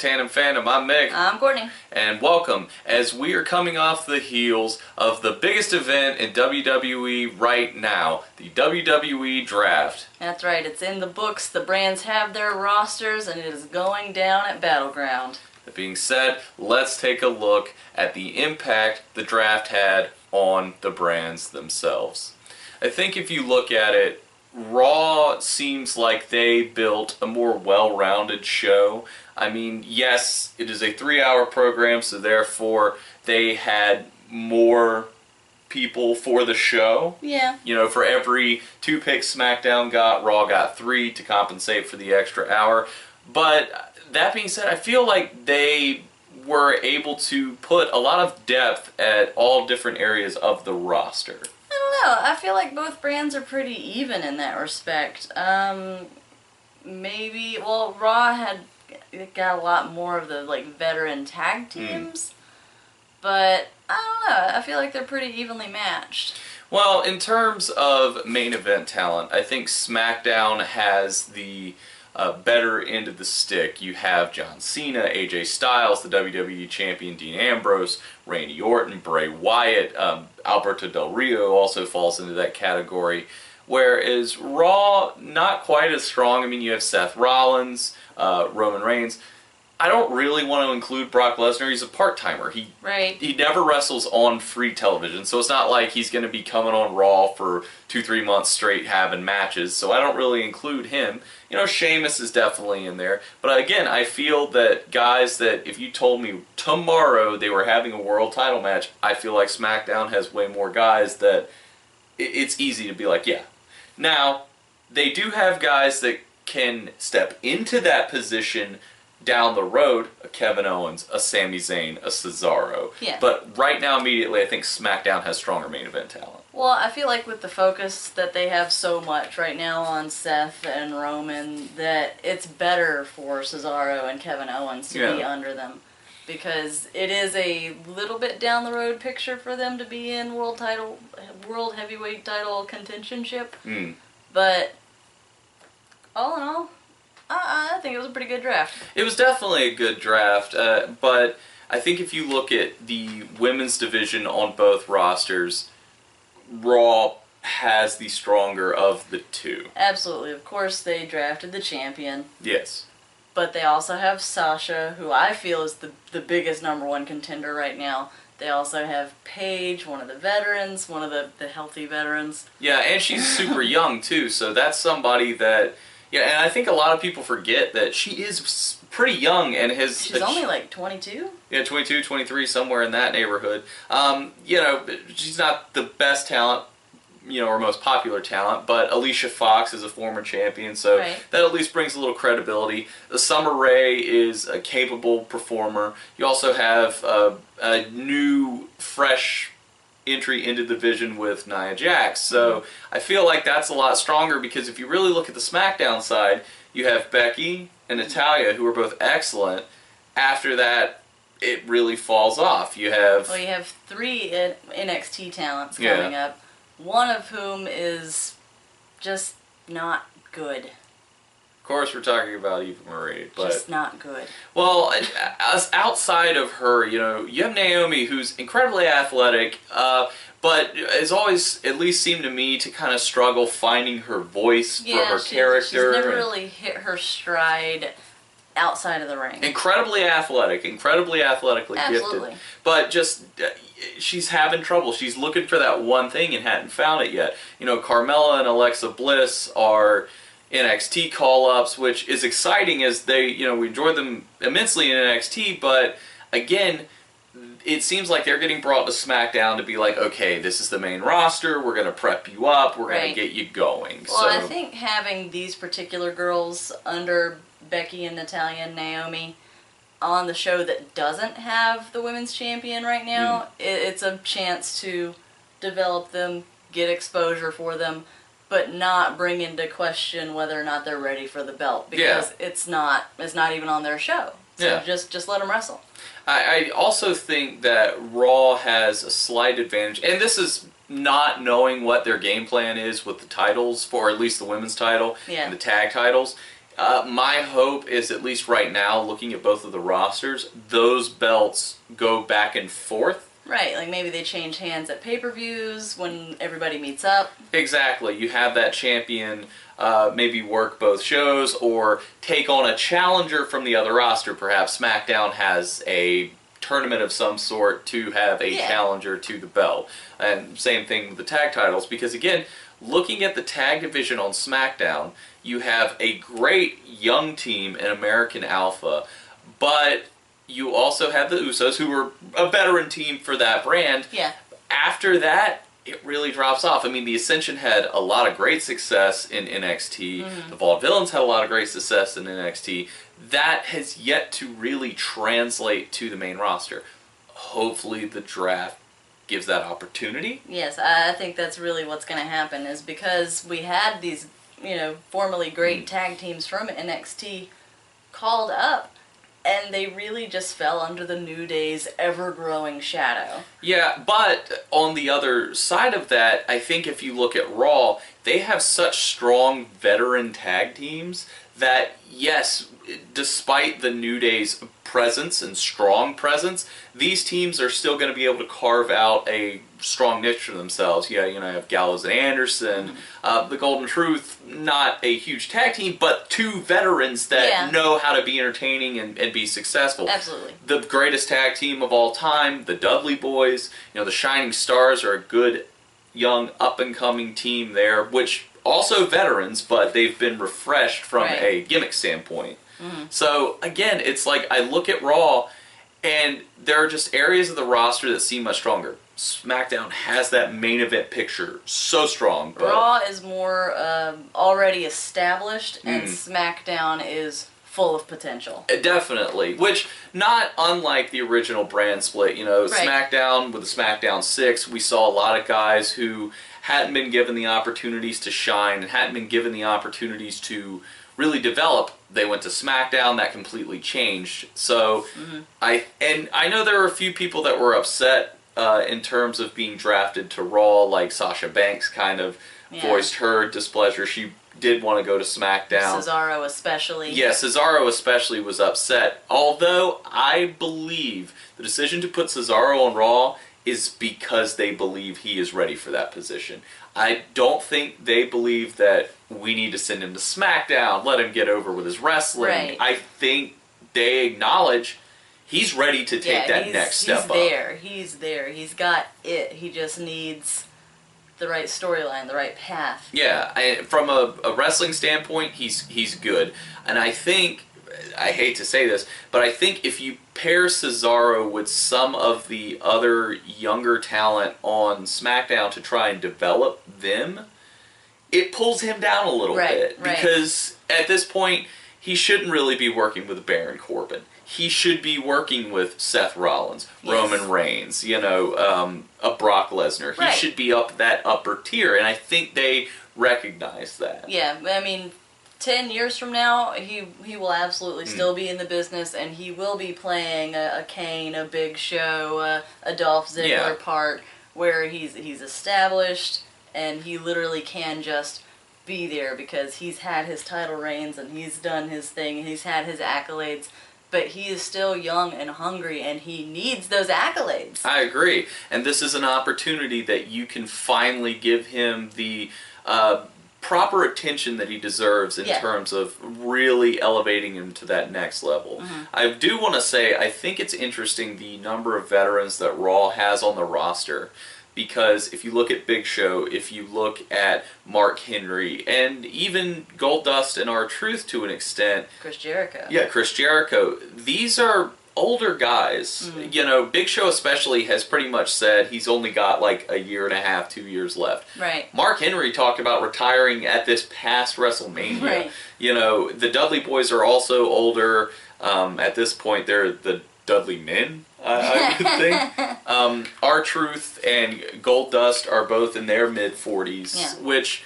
Tandem Fandom. I'm Mick. I'm Courtney. And welcome, as we are coming off the heels of the biggest event in WWE right now, the WWE Draft. That's right, it's in the books, the brands have their rosters, and it is going down at Battleground. That being said, let's take a look at the impact the draft had on the brands themselves. I think if you look at it, Raw seems like they built a more well-rounded show. I mean, yes, it is a 3-hour program, so therefore they had more people for the show. Yeah. You know, for every 2 picks SmackDown got, Raw got 3 to compensate for the extra hour. But that being said, I feel like they were able to put a lot of depth at all different areas of the roster. I don't know. I feel like both brands are pretty even in that respect. Maybe, well, Raw got a lot more of the veteran tag teams, but I don't know. I feel like they're pretty evenly matched. Well, in terms of main event talent, I think SmackDown has the better end of the stick. You have John Cena, AJ Styles, the WWE Champion Dean Ambrose, Randy Orton, Bray Wyatt, Alberto Del Rio also falls into that category. Whereas Raw, not quite as strong. I mean, you have Seth Rollins, Roman Reigns. I don't really want to include Brock Lesnar. He's a part-timer. He never wrestles on free television, so it's not like he's going to be coming on Raw for 2-3 months straight having matches, so I don't really include him. You know, Sheamus is definitely in there. But again, I feel that guys that if you told me tomorrow they were having a world title match, I feel like SmackDown has way more guys that it's easy to be like, yeah. Now, they do have guys that can step into that position down the road, a Kevin Owens, a Sami Zayn, a Cesaro. Yeah. But right now, immediately, I think SmackDown has stronger main event talent. Well, I feel like with the focus that they have so much right now on Seth and Roman, that it's better for Cesaro and Kevin Owens to be under them. Because it is a little bit down the road picture for them to be in world heavyweight title contentionship. But all in all, I think it was a pretty good draft. It was definitely a good draft, but I think if you look at the women's division on both rosters, Raw has the stronger of the two. Absolutely. Of course, they drafted the champion. Yes. But they also have Sasha, who I feel is the biggest #1 contender right now. They also have Paige, one of the veterans, one of the healthy veterans. Yeah, and she's super young, too, so that's somebody that... Yeah, and I think a lot of people forget that she is pretty young and has... She's only like 22? Yeah, 22, 23, somewhere in that neighborhood. You know, she's not the best talent, you know, or most popular talent, but Alicia Fox is a former champion, so that at least brings a little credibility. Summer Rae is a capable performer. You also have a new, fresh entry into the division with Nia Jax. So I feel like that's a lot stronger because if you really look at the SmackDown side, you have Becky and Natalya, who are both excellent. After that, it really falls off. You have... Well, you have 3 NXT talents coming up, one of whom is just not good. Of course, we're talking about Eva Marie, but... Just not good. Well, outside of her, you know, you have Naomi, who's incredibly athletic, but has always, at least seemed to me, to kind of struggle finding her voice for her character. She's never really hit her stride outside of the ring. Incredibly athletically gifted. But just, she's having trouble. She's looking for that one thing and hadn't found it yet. You know, Carmella and Alexa Bliss are NXT call-ups, which is exciting as they, you know, we enjoyed them immensely in NXT, but again, it seems like they're getting brought to SmackDown to be like, okay, this is the main roster, we're going to prep you up, we're going to get you going. Well, I think having these particular girls under Becky and Natalya and Naomi on the show that doesn't have the women's champion right now, it's a chance to develop them, get exposure for them, but not bring into question whether or not they're ready for the belt, because it's not even on their show. So just let them wrestle. I also think that Raw has a slight advantage, and this is not knowing what their game plan is with the titles, for at least the women's title and the tag titles, My hope is, at least right now, looking at both of the rosters, those belts go back and forth. Right, like maybe they change hands at pay-per-views when everybody meets up. Exactly. You have that champion maybe work both shows or take on a challenger from the other roster. Perhaps SmackDown has a tournament of some sort to have a challenger to the belt. And same thing with the tag titles, because again, looking at the tag division on SmackDown, you have a great young team in American Alpha, but you also have the Usos, who were a veteran team for that brand. Yeah. After that, it really drops off. I mean, the Ascension had a lot of great success in NXT. The Vaudevillains had a lot of great success in NXT. That has yet to really translate to the main roster. Hopefully the draft gives that opportunity. Yes, I think that's really what's going to happen, is because we had these, formerly great tag teams from NXT called up, and they really just fell under the New Day's ever-growing shadow. Yeah, but on the other side of that, I think if you look at Raw, they have such strong veteran tag teams that, yes, despite the New Day's presence and strong presence, these teams are still going to be able to carve out a strong niche for themselves. Yeah, you have Gallows and Anderson, the Golden Truth, not a huge tag team, but two veterans that know how to be entertaining and be successful. Absolutely. The greatest tag team of all time, the Dudley Boys, the Shining Stars are a good, young, up-and-coming team there, which also veterans, but they've been refreshed from a gimmick standpoint. So, again, it's like I look at Raw, and there are just areas of the roster that seem much stronger. SmackDown has that main event picture so strong. But Raw is more already established, and SmackDown is full of potential. Definitely. Which, not unlike the original brand split. SmackDown, with the SmackDown 6, we saw a lot of guys who hadn't been given the opportunities to shine and hadn't been given the opportunities to really develop. They went to SmackDown, that completely changed. So, I know there were a few people that were upset in terms of being drafted to Raw, like Sasha Banks kind of voiced her displeasure. She did want to go to SmackDown. Cesaro especially. Yeah, Cesaro especially was upset. Although, I believe the decision to put Cesaro on Raw is because they believe he is ready for that position. I don't think they believe that we need to send him to SmackDown, let him get over with his wrestling. Right. I think they acknowledge he's ready to take that next step up. He's there. He's got it. He just needs the right storyline, the right path. Yeah, from a wrestling standpoint, he's good. And I think, I hate to say this, but I think if you pair Cesaro with some of the other younger talent on SmackDown to try and develop them, it pulls him down a little bit. Because at this point, he shouldn't really be working with Baron Corbin. He should be working with Seth Rollins, Roman Reigns, a Brock Lesnar. He should be up that upper tier, and I think they recognize that. Yeah, I mean, 10 years from now, he will absolutely still be in the business, and he will be playing a Kane, a Big Show, a Dolph Ziggler part, where he's established, and he literally can just be there because he's had his title reigns, and he's done his thing, and he's had his accolades, but he is still young and hungry, and he needs those accolades. I agree, and this is an opportunity that you can finally give him the proper attention that he deserves in terms of really elevating him to that next level. I do want to say, I think it's interesting the number of veterans that Raw has on the roster, because if you look at Big Show, if you look at Mark Henry, and even Goldust and R-Truth to an extent. Chris Jericho. Yeah, Chris Jericho. These are older guys. Big Show especially has pretty much said he's only got like a year and a half, 2 years left. Right. Mark Henry talked about retiring at this past WrestleMania. Right. The Dudley Boys are also older. At this point, they're the Dudley Men, I would think. R-Truth and Goldust are both in their mid-40s, which,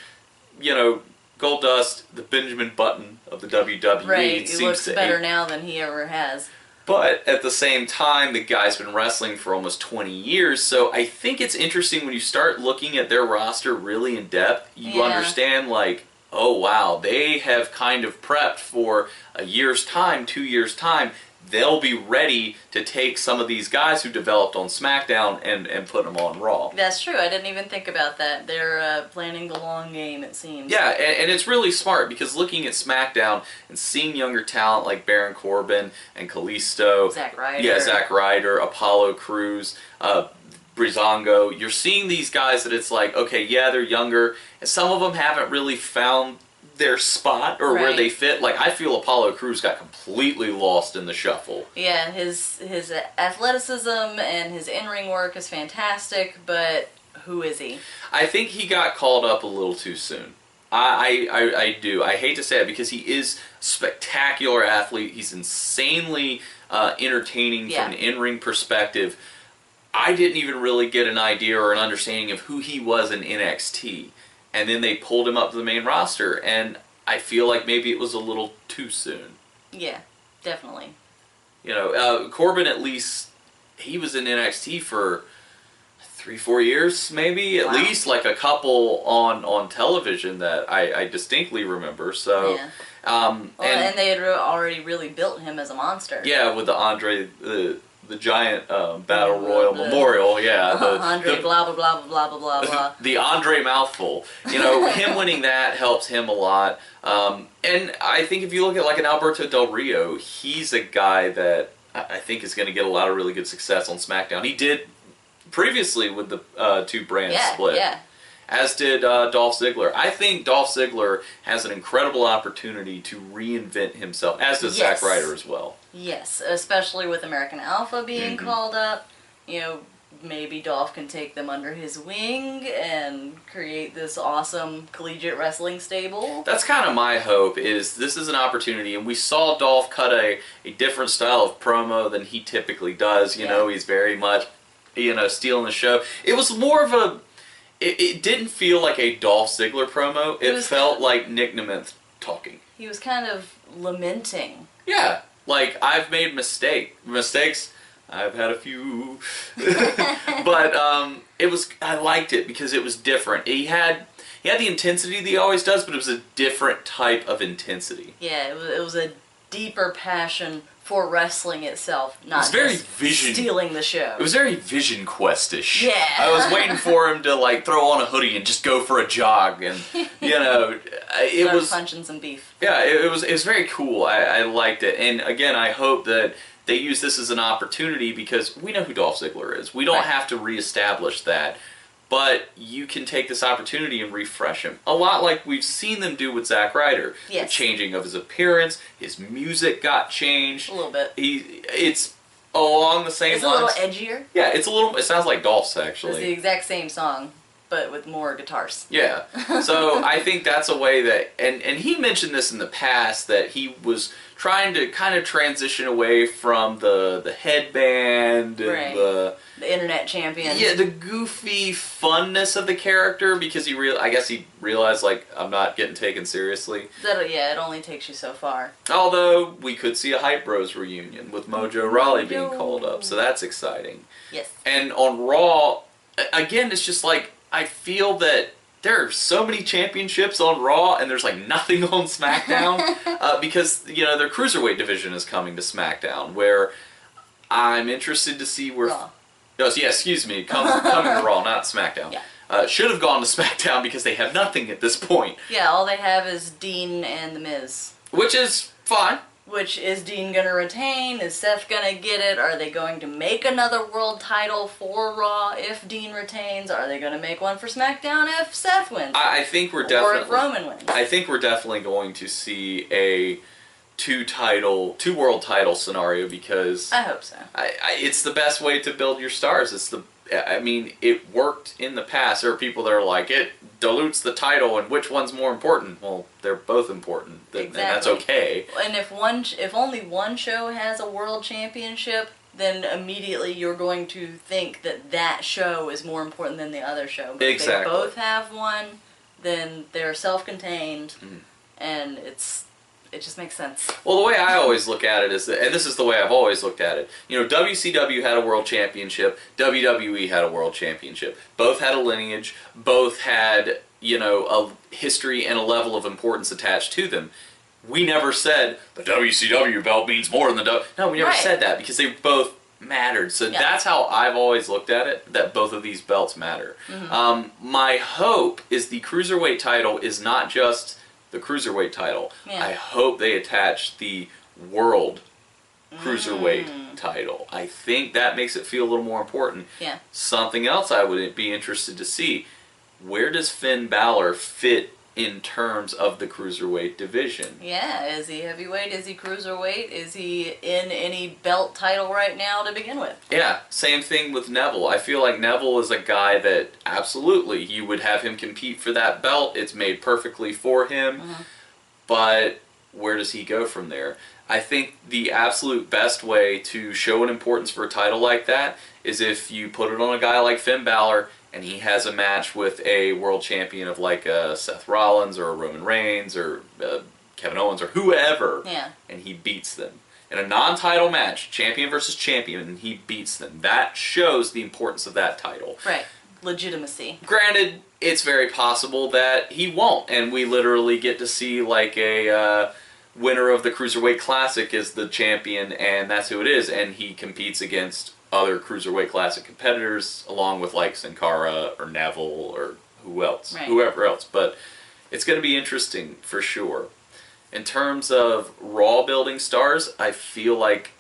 Goldust, the Benjamin Button of the WWE, right. He looks better now than he ever has. But at the same time, the guy's been wrestling for almost 20 years, so I think it's interesting when you start looking at their roster really in depth, you understand, like, oh wow, they have kind of prepped for a year's time, 2 years' time. They'll be ready to take some of these guys who developed on SmackDown and put them on Raw. That's true. I didn't even think about that. They're planning the long game, it seems. Yeah, and it's really smart because looking at SmackDown and seeing younger talent like Baron Corbin and Kalisto, Zack Ryder. Yeah, Zack Ryder, Apollo Crews, Breezango, you're seeing these guys that it's like, okay, yeah, they're younger, and some of them haven't really found their spot or where they fit. Like, I feel Apollo Crews got completely lost in the shuffle. Yeah, his athleticism and his in-ring work is fantastic, but who is he? I think he got called up a little too soon. I do. I hate to say it because he is a spectacular athlete. He's insanely entertaining from an in-ring perspective. I didn't even really get an idea or an understanding of who he was in NXT. And then they pulled him up to the main roster, and I feel like maybe it was a little too soon. Yeah, definitely. You know, Corbin, at least, he was in NXT for 3-4 years, maybe, at least, like a couple on television that I distinctly remember. So, yeah. And they had already really built him as a monster. Yeah, with the Andre, the giant Battle Royal Memorial, yeah. Andre blah, blah, blah, blah, blah, blah, blah. The Andre mouthful. You know, him winning that helps him a lot. And I think if you look at like an Alberto Del Rio, he's a guy that I think is going to get a lot of really good success on SmackDown. He did previously with the two brands split. Yeah. As did Dolph Ziggler. I think Dolph Ziggler has an incredible opportunity to reinvent himself, as does Zack Ryder as well. Yes, especially with American Alpha being called up. You know, maybe Dolph can take them under his wing and create this awesome collegiate wrestling stable. That's kind of my hope, is this is an opportunity, and we saw Dolph cut a different style of promo than he typically does. You know, he's very much, stealing the show. It was more of a... It didn't feel like a Dolph Ziggler promo. It felt like Nick Nemeth talking. He was kind of lamenting. Yeah. Like, I've made mistakes. I've had a few. But I liked it because it was different. He had the intensity that he always does, but it was a different type of intensity. Yeah, it was a deeper passion for wrestling itself, not just stealing the show. It was very Vision Quest-ish. Yeah. I was waiting for him to like throw on a hoodie and just go for a jog, and it was punching some beef. Yeah, it was very cool. I liked it, and again, I hope that they use this as an opportunity because we know who Dolph Ziggler is. We don't have to reestablish that. But you can take this opportunity and refresh him. A lot like we've seen them do with Zack Ryder. Yes. The changing of his appearance, his music got changed. A little bit. It's along the same lines. It's a little edgier. Yeah, it sounds like Dolph's actually. It's the exact same song, but with more guitars. Yeah. So I think that's a way that, and he mentioned this in the past, that he was trying to kind of transition away from the headband and the internet champion. Yeah, the goofy funness of the character, because I guess he realized, like, I'm not getting taken seriously. It only takes you so far. Although, we could see a Hype Bros reunion with Mojo Rawley being called up, so that's exciting. Yes. And on Raw, again, it's just like, I feel that there are so many championships on Raw, and there's like nothing on SmackDown, because, their Cruiserweight division is coming to SmackDown, where I'm interested to see where... Raw. Oh, yeah, excuse me, coming to Raw, not SmackDown. Yeah. Should have gone to SmackDown because they have nothing at this point. Yeah, all they have is Dean and The Miz. Which is fine. Which, is Dean going to retain? Is Seth going to get it? Are they going to make another world title for Raw if Dean retains? Are they going to make one for SmackDown if Seth wins? I think we're definitely... Or if Roman wins. I think we're definitely going to see a two world title scenario, because... I hope so. It's the best way to build your stars. It worked in the past. There are people that are like, it dilutes the title, and which one's more important? Well, they're both important, and that's okay. And if only one show has a world championship, then immediately you're going to think that show is more important than the other show. But exactly. If they both have one, then they're self-contained, and it's it just makes sense. Well, the way I always look at it is that, and this is the way I've always looked at it, you know, WCW had a world championship, WWE had a world championship. Both had a lineage, both had, you know, a history and a level of importance attached to them. We never said the WCW belt means more than the W. No, we never said that because they both mattered. So that's how I've always looked at it, that both of these belts matter. My hope is the Cruiserweight title is not just the Cruiserweight title. I hope they attach the World Cruiserweight title. I think that makes it feel a little more important. Something else I would be interested to see, where does Finn Balor fit in terms of the Cruiserweight division? Is he heavyweight? Is he Cruiserweight? Is he in any belt title right now to begin with? Same thing with Neville. I feel like Neville is a guy that absolutely you would have him compete for that belt. It's made perfectly for him. But where does he go from there? I think the absolute best way to show an importance for a title like that is if you put it on a guy like Finn Balor and he has a match with a world champion of like Seth Rollins or Roman Reigns or Kevin Owens or whoever, and he beats them. In a non-title match, champion versus champion, and he beats them. That shows the importance of that title. Legitimacy. Granted, it's very possible that he won't, and we literally get to see like a winner of the Cruiserweight Classic is the champion, and that's who it is, and he competes against other Cruiserweight Classic competitors, along with like Sin Cara or Neville or whoever else. But it's going to be interesting for sure. In terms of Raw building stars, I feel like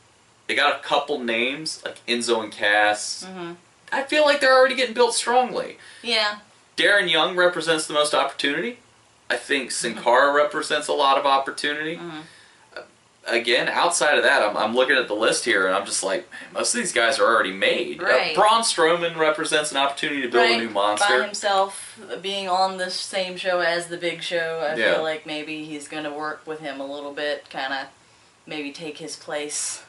they got a couple names, like Enzo and Cass. I feel like they're already getting built strongly. Darren Young represents the most opportunity. I think Sin Cara represents a lot of opportunity. Again, outside of that, I'm looking at the list here, and I'm just like, man, most of these guys are already made. Braun Strowman represents an opportunity to build a new monster. By himself, being on the same show as the Big Show, I feel like maybe he's going to work with him a little bit, kind of maybe take his place.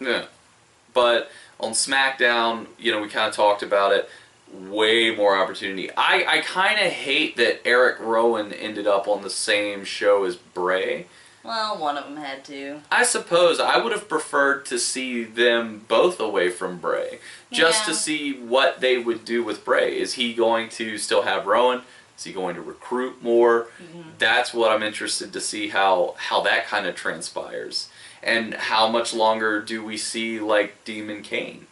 But on SmackDown, you know, we kind of talked about it, way more opportunity. I kind of hate that Eric Rowan ended up on the same show as Bray. Well, one of them had to. I suppose I would have preferred to see them both away from Bray, just to see what they would do with Bray. Is he going to still have Rowan? Is he going to recruit more? That's what I'm interested to see how that kind of transpires. And how much longer do we see, like, Demon Kane?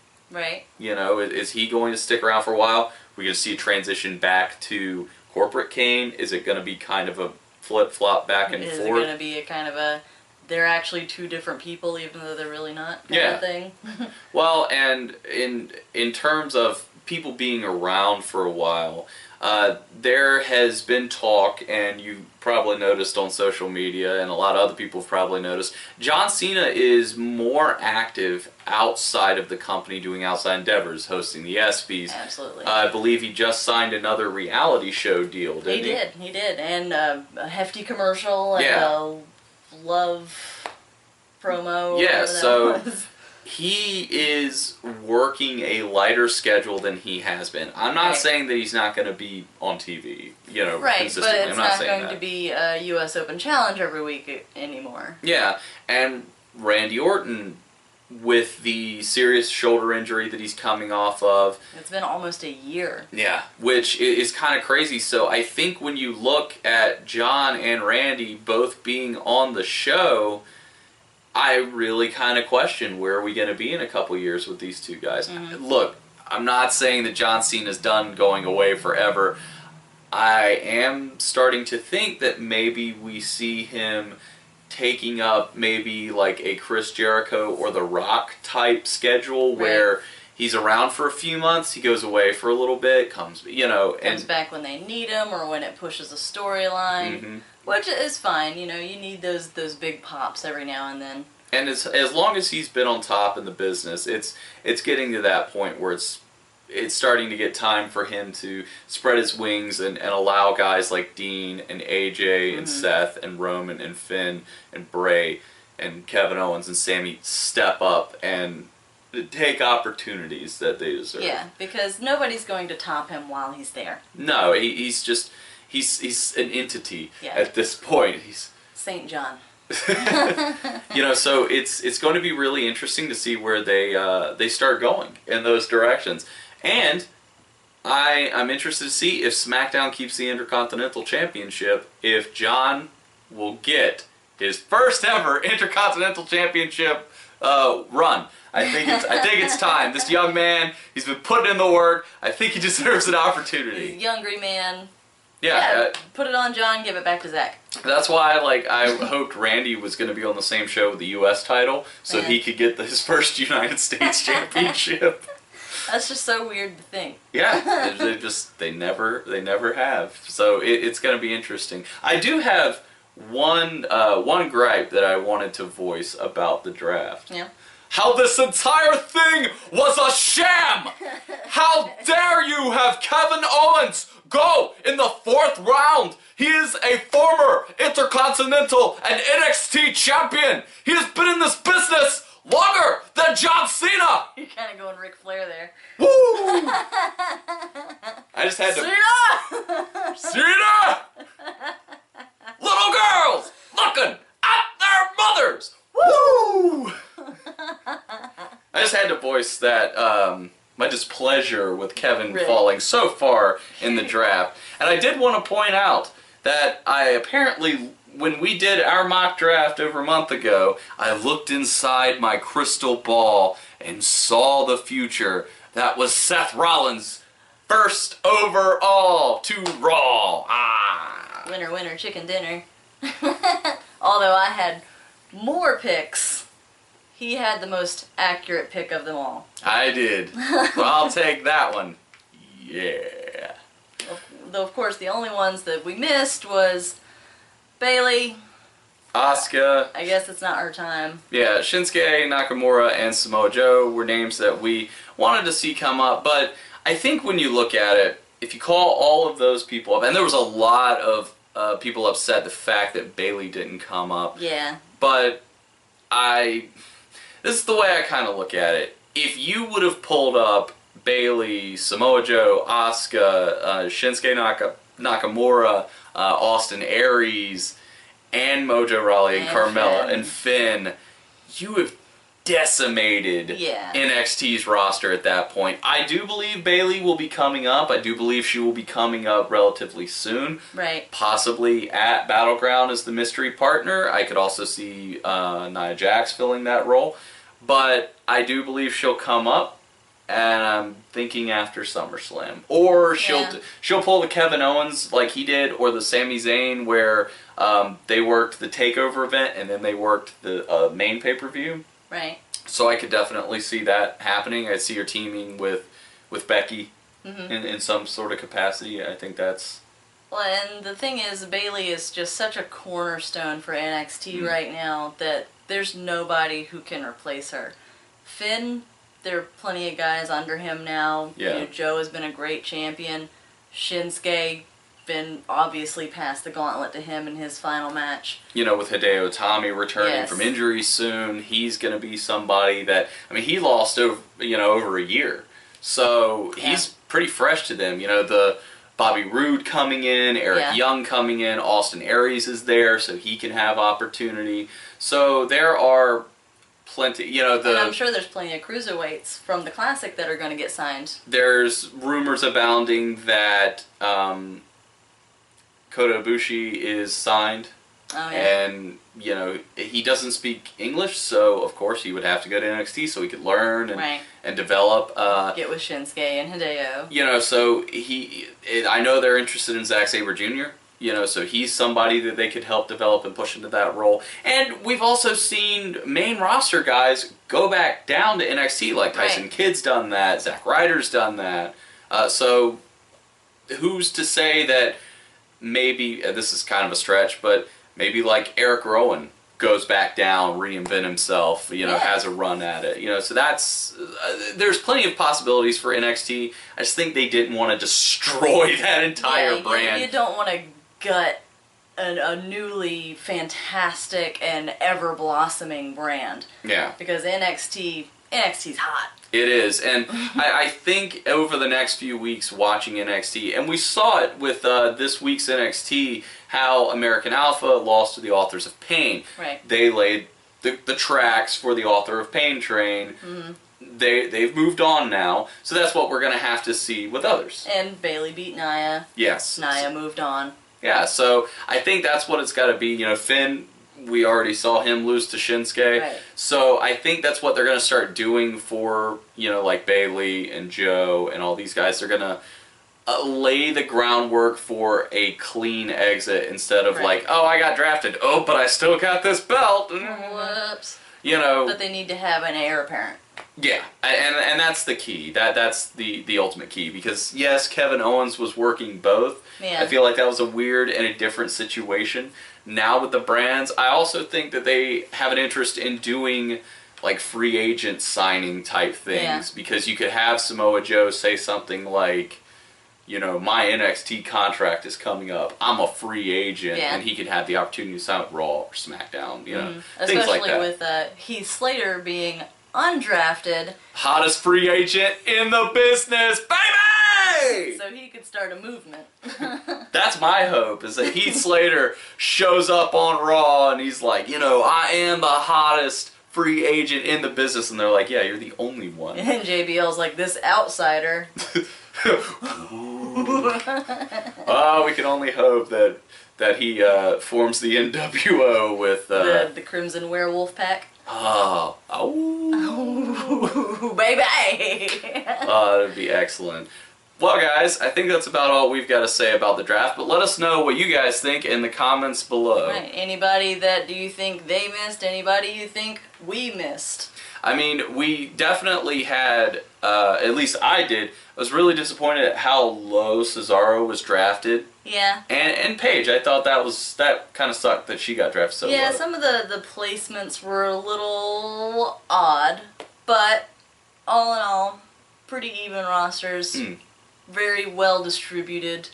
You know, is he going to stick around for a while? We're going to see a transition back to corporate Kane? Is it going to be kind of a flip-flop back and forth? Is it going to be a kind of a, they're actually two different people even though they're really not kind of thing? Well, and in terms of people being around for a while, there has been talk, and you probably noticed on social media, and a lot of other people have probably noticed, John Cena is more active outside of the company doing outside endeavors, hosting the ESPYs. Absolutely. I believe he just signed another reality show deal, didn't he? He did, and a hefty commercial and a love promo. So he is working a lighter schedule than he has been. I'm not saying that he's not going to be on TV, you know, consistently. But it's I'm not not saying going to be a U.S. Open Challenge every week anymore. And Randy Orton, with the serious shoulder injury that he's coming off of. It's been almost a year. Which is kind of crazy. So I think when you look at John and Randy both being on the show, I really kind of question where are we going to be in a couple years with these two guys. Look, I'm not saying that John Cena's done going away forever. I am starting to think that maybe we see him taking up maybe like a Chris Jericho or The Rock type schedule where he's around for a few months, he goes away for a little bit, comes back when they need him or when it pushes a storyline. Which is fine, you know, you need those big pops every now and then. And as long as he's been on top in the business, it's getting to that point where it's starting to get time for him to spread his wings and allow guys like Dean and AJ and Seth and Roman and Finn and Bray and Kevin Owens and Sami step up and take opportunities that they deserve. Yeah, because nobody's going to top him while he's there. No, he's an entity at this point. He's St. John. So it's going to be really interesting to see where they start going in those directions. And I'm interested to see if SmackDown keeps the Intercontinental Championship, if John will get his first ever Intercontinental Championship run. I think it's time. This young man, he's been putting in the work. I think he deserves an opportunity. He's a younger man. Yeah, put it on John, give it back to Zach. That's why, I hoped Randy was going to be on the same show with the U.S. title, so he could get his first United States Championship. That's just so weird to think. Yeah, they never have. So it's going to be interesting. I do have one gripe that I wanted to voice about the draft. Yeah. How this entire thing was a sham! How dare you have Kevin Owens go in the 4th round? He is a former Intercontinental and NXT champion. He has been in this business longer than John Cena. You're kind of going Ric Flair there. Woo! I just had to... Cena! Cena! Little girls looking at their mothers. Woo! I just had to voice that my displeasure with Kevin falling so far in the draft. And I did want to point out that I apparently, when we did our mock draft over a month ago, I looked inside my crystal ball and saw the future. That was Seth Rollins first overall to Raw. Ah. Winner, winner, chicken dinner. Although I had more picks, he had the most accurate pick of them all. I did. So I'll take that one. Yeah. Though, of course, the only ones that we missed was Bailey. Asuka. I guess it's not her time. Yeah, Shinsuke, Nakamura, and Samoa Joe were names that we wanted to see come up. But I think when you look at it, if you call all of those people up, and there was a lot of people upset the fact that Bailey didn't come up. Yeah. But this is the way I kind of look at it. If you would have pulled up Bailey, Samoa Joe, Asuka, Shinsuke Nakamura, Austin Aries, and Mojo Rawley and Carmella and Finn, you have decimated NXT's roster at that point. I do believe Bailey will be coming up. I do believe she will be coming up relatively soon. Right. Possibly at Battleground as the mystery partner. I could also see Nia Jax filling that role. But I do believe she'll come up, and I'm thinking after SummerSlam. Or she'll pull the Kevin Owens like he did, or the Sami Zayn where they worked the TakeOver event and then they worked the main pay-per-view. Right. So I could definitely see that happening. I'd see her teaming with Becky in some sort of capacity. I think that's... Well, and the thing is, Bailey is just such a cornerstone for NXT right now that there's nobody who can replace her. Finn, there are plenty of guys under him now. Yeah. You know, Joe has been a great champion. Shinsuke been obviously passed the gauntlet to him in his final match. You know, with Hideo Itami returning from injury soon, he's going to be somebody that, I mean, he lost over a year. So he's pretty fresh to them. You know, the Bobby Roode coming in, Eric Young coming in, Austin Aries is there, so he can have opportunity. So there are plenty, and I'm sure there's plenty of cruiserweights from the Classic that are going to get signed. There's rumors abounding that Kota Ibushi is signed. Oh, yeah. And, he doesn't speak English, so of course he would have to go to NXT so he could learn and develop. Get with Shinsuke and Hideo. So I know they're interested in Zack Sabre Jr., so he's somebody that they could help develop and push into that role. And we've also seen main roster guys go back down to NXT, like Tyson Kidd's done that, Zack Ryder's done that. So who's to say that maybe, this is kind of a stretch, but maybe like Eric Rowan goes back down, reinvent himself, has a run at it. So that's, there's plenty of possibilities for NXT. I just think they didn't want to destroy that entire brand. You don't want to gut a newly fantastic and ever-blossoming brand. Yeah. Because NXT NXT's hot. It is, and I think over the next few weeks watching NXT, and we saw it with this week's NXT, how American Alpha lost to the Authors of Pain. Right. They laid the tracks for the Author of Pain train. They've moved on now, so that's what we're going to have to see with others. And Bayley beat Nia. Yes. Nia moved on. Yeah, so I think that's what it's got to be. You know, Finn, we already saw him lose to Shinsuke. Right. So I think that's what they're going to start doing for, you know, like Bayley and Joe and all these guys. They're going to lay the groundwork for a clean exit instead of like, oh, I got drafted. Oh, but I still got this belt. Whoops. You know. But they need to have an heir apparent. Yeah, and that's the key. That's the ultimate key. Because, yes, Kevin Owens was working both. Yeah. I feel like that was a weird and a different situation. Now with the brands, I also think that they have an interest in doing like free agent signing type things. Because you could have Samoa Joe say something like, you know, my NXT contract is coming up. I'm a free agent. And he could have the opportunity to sign with Raw or SmackDown. You know, things like that. Especially with Heath Slater being undrafted. Hottest free agent in the business, baby! So he could start a movement. That's my hope, is that Heath Slater shows up on Raw and he's like, you know, I am the hottest free agent in the business. And they're like, yeah, you're the only one. And JBL's like, this outsider. We can only hope that he forms the NWO with... the Crimson Werewolf Pack. Oh, baby! That'd be excellent. Well, guys, I think that's about all we've got to say about the draft, but let us know what you guys think in the comments below. Right. Anybody that do you think they missed? Anybody you think we missed? I mean, we definitely had, at least I did, I was really disappointed at how low Cesaro was drafted. Yeah. And Paige, I thought that kind of sucked that she got drafted so low. Yeah, some of the placements were a little odd, but all in all, pretty even rosters. Very well distributed.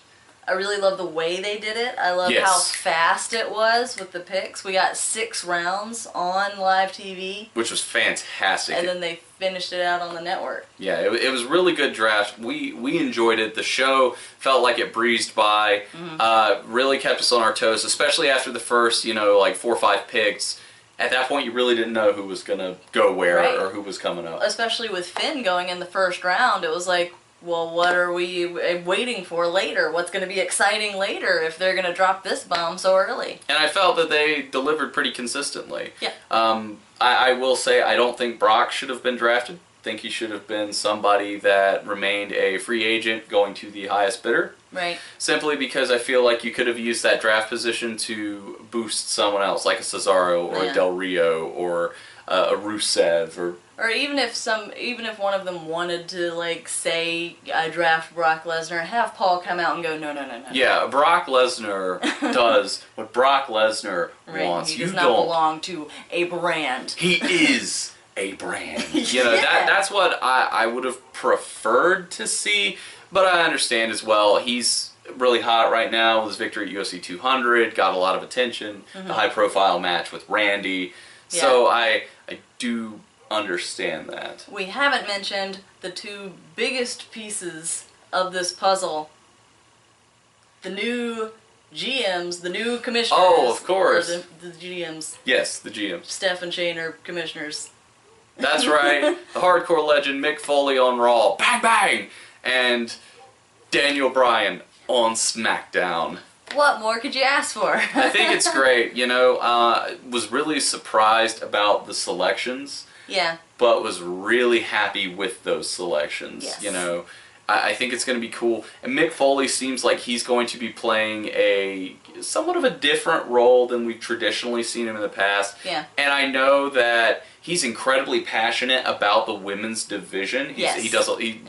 I really love the way they did it. I love how fast it was with the picks. We got 6 rounds on live TV. Which was fantastic. And then they finished it out on the network. Yeah, it was really good draft. We enjoyed it. The show felt like it breezed by. Really kept us on our toes, especially after the first, like 4 or 5 picks. At that point, you really didn't know who was going to go where or who was coming up. Especially with Finn going in the first round, it was like, well, what are we waiting for later? What's going to be exciting later if they're going to drop this bomb so early? And I felt that they delivered pretty consistently. Yeah. I will say I don't think Brock should have been drafted. I think he should have been somebody that remained a free agent going to the highest bidder. Right. Simply because I feel like you could have used that draft position to boost someone else, like a Cesaro or a Del Rio or a Rusev or even if one of them wanted to, say, I draft Brock Lesnar, have Paul come out and go, no. Yeah, Brock Lesnar does what Brock Lesnar wants. He does not belong to a brand. He is a brand. That's what I would have preferred to see, but I understand as well. He's really hot right now with his victory at UFC 200, got a lot of attention, the high-profile match with Randy. Yeah. So I do understand that. We haven't mentioned the 2 biggest pieces of this puzzle. The new GMs, the new commissioners. Oh, of course. The GMs. Yes, the GMs. Steph and Shane are commissioners. That's right. The hardcore legend Mick Foley on Raw. Bang, bang! And Daniel Bryan on SmackDown. What more could you ask for? I think it's great. Was really surprised about the selections. Yeah. But was really happy with those selections. Yes. I think it's going to be cool. And Mick Foley seems like he's going to be playing somewhat of a different role than we've traditionally seen him in the past. Yeah. And I know that he's incredibly passionate about the women's division. He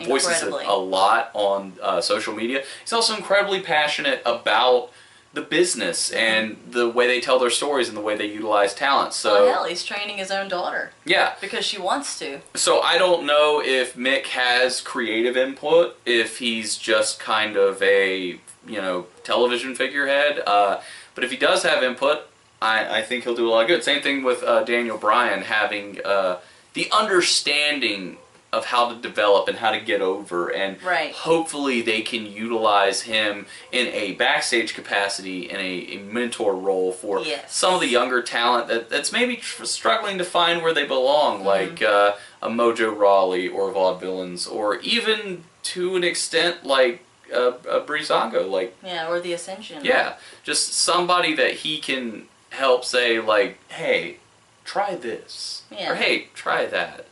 voices it a lot on social media. He's also incredibly passionate about the business and the way they tell their stories and the way they utilize talent. So, well, hell, he's training his own daughter. Yeah. Because she wants to. So I don't know if Mick has creative input, if he's just kind of a, television figurehead. But if he does have input, I think he'll do a lot of good. Same thing with Daniel Bryan having the understanding of how to develop and how to get over, and hopefully they can utilize him in a backstage capacity, in a mentor role for some of the younger talent that's maybe struggling to find where they belong, like a Mojo Rawley or Vaudevillains, or even to an extent like a Breezango, like or the Ascension. Just somebody that he can help say, like, hey, try this, or hey, try that.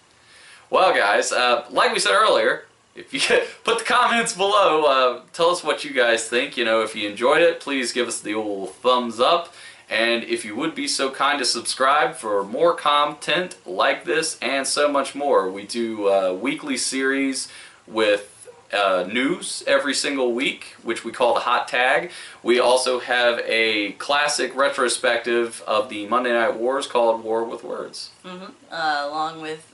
Well, guys, like we said earlier, if you put the comments below, tell us what you guys think. You know, if you enjoyed it, please give us the old thumbs up. And if you would be so kind to subscribe for more content like this and so much more. We do a weekly series with news every single week, which we call the Hot Tag. We also have a classic retrospective of the Monday Night Wars called War with Words. Along with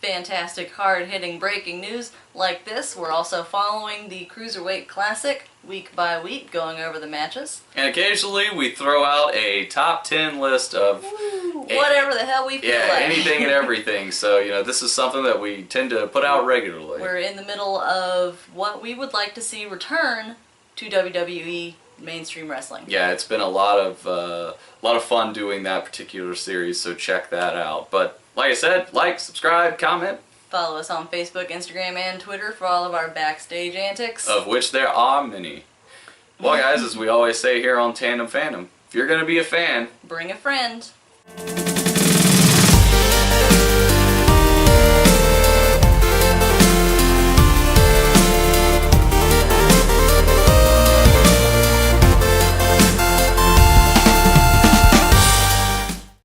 fantastic, hard-hitting breaking news like this. We're also following the Cruiserweight Classic week by week, going over the matches. And occasionally we throw out a top 10 list of whatever the hell we feel like. Anything and everything. So, you know, this is something that we tend to put out regularly. We're in the middle of what we would like to see return to WWE mainstream wrestling. Yeah, it's been a lot of fun doing that particular series, so check that out. But like I said, like, subscribe, comment. Follow us on Facebook, Instagram, and Twitter for all of our backstage antics. Of which there are many. Well, guys, as we always say here on Tandem Fandom, if you're going to be a fan, bring a friend.